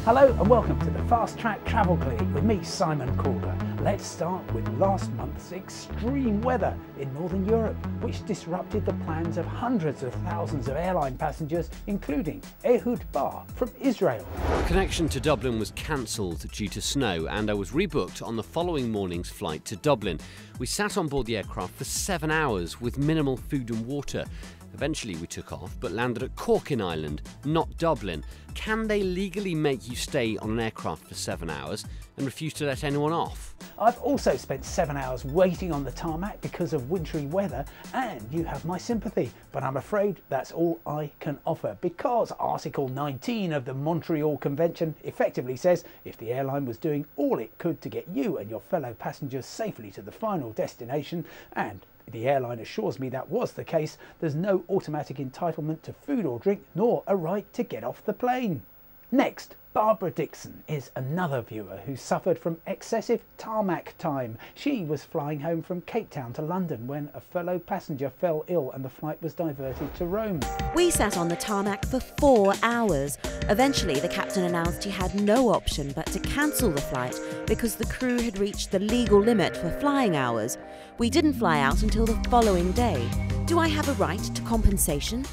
Hello and welcome to the Fast Track Travel Clinic with me, Simon Calder. Let's start with last month's extreme weather in Northern Europe, which disrupted the plans of hundreds of thousands of airline passengers, including Ehud Bar from Israel. Connection to Dublin was cancelled due to snow, and I was rebooked on the following morning's flight to Dublin. We sat on board the aircraft for 7 hours with minimal food and water. Eventually we took off, but landed at Cork Island, not Dublin. Can they legally make you stay on an aircraft for 7 hours and refuse to let anyone off? I've also spent 7 hours waiting on the tarmac because of wintry weather, and you have my sympathy, but I'm afraid that's all I can offer, because Article 19 of the Montreal Convention effectively says if the airline was doing all it could to get you and your fellow passengers safely to the final destination, and the airline assures me that was the case, there's no automatic entitlement to food or drink, nor a right to get off the plane. Next, Barbara Dixon is another viewer who suffered from excessive tarmac time. She was flying home from Cape Town to London when a fellow passenger fell ill and the flight was diverted to Rome. We sat on the tarmac for 4 hours. Eventually, the captain announced he had no option but to cancel the flight because the crew had reached the legal limit for flying hours. We didn't fly out until the following day. Do I have a right to compensation?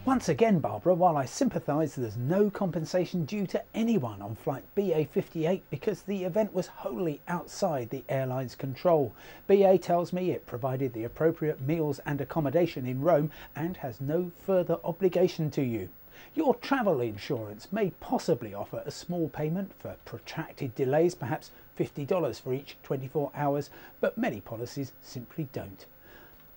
Once again, Barbara, while I sympathise, there's no compensation due to anyone on flight BA58 because the event was wholly outside the airline's control. BA tells me it provided the appropriate meals and accommodation in Rome and has no further obligation to you. Your travel insurance may possibly offer a small payment for protracted delays, perhaps $50 for each 24 hours, but many policies simply don't.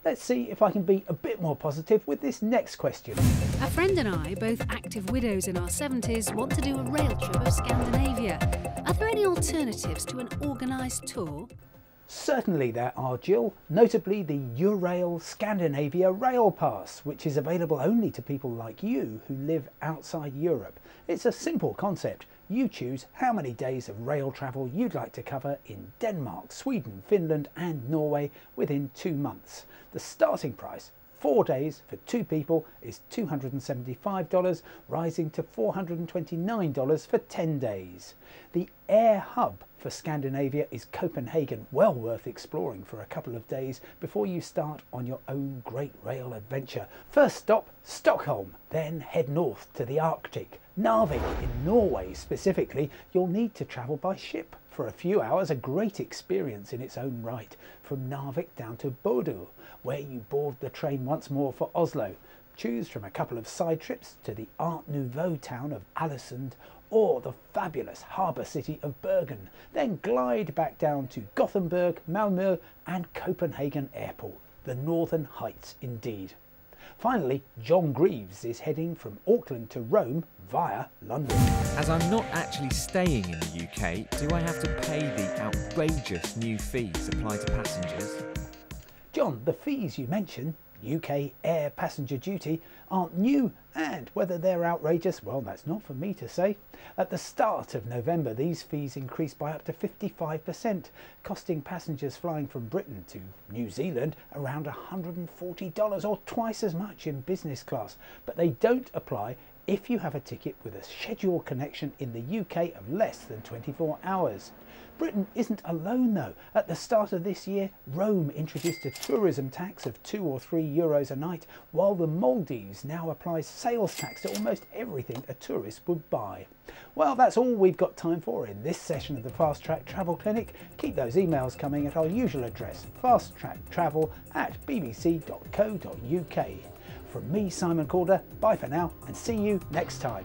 Let's see if I can be a bit more positive with this next question. A friend and I, both active widows in our 70s, want to do a rail trip of Scandinavia. Are there any alternatives to an organised tour? Certainly there are, Jill, notably the Eurail Scandinavia Rail Pass, which is available only to people like you who live outside Europe. It's a simple concept. You choose how many days of rail travel you'd like to cover in Denmark, Sweden, Finland and Norway within 2 months. The starting price, 4 days for 2 people, is $275, rising to $429 for 10 days. The air hub for Scandinavia is Copenhagen, well worth exploring for a couple of days before you start on your own great rail adventure. First stop, Stockholm, then head north to the Arctic. Narvik in Norway specifically, you'll need to travel by ship for a few hours, a great experience in its own right. From Narvik down to Bodø, where you board the train once more for Oslo. Choose from a couple of side trips to the Art Nouveau town of Ålesund or the fabulous harbour city of Bergen, then glide back down to Gothenburg, Malmö and Copenhagen Airport. The Northern Heights indeed. Finally, John Greaves is heading from Auckland to Rome via London. As I'm not actually staying in the UK, do I have to pay the outrageous new fees applied to passengers? John, the fees you mention, UK air passenger duty, aren't new, and whether they're outrageous, well, that's not for me to say. At the start of November, these fees increased by up to 55%, costing passengers flying from Britain to New Zealand around $140 or twice as much in business class. But they don't apply if you have a ticket with a scheduled connection in the UK of less than 24 hours. Britain isn't alone though. At the start of this year, Rome introduced a tourism tax of €2 or €3 a night, while the Maldives now applies sales tax to almost everything a tourist would buy. Well, that's all we've got time for in this session of the Fast Track Travel Clinic. Keep those emails coming at our usual address, fasttracktravel@bbc.co.uk. From me, Simon Calder, bye for now and see you next time.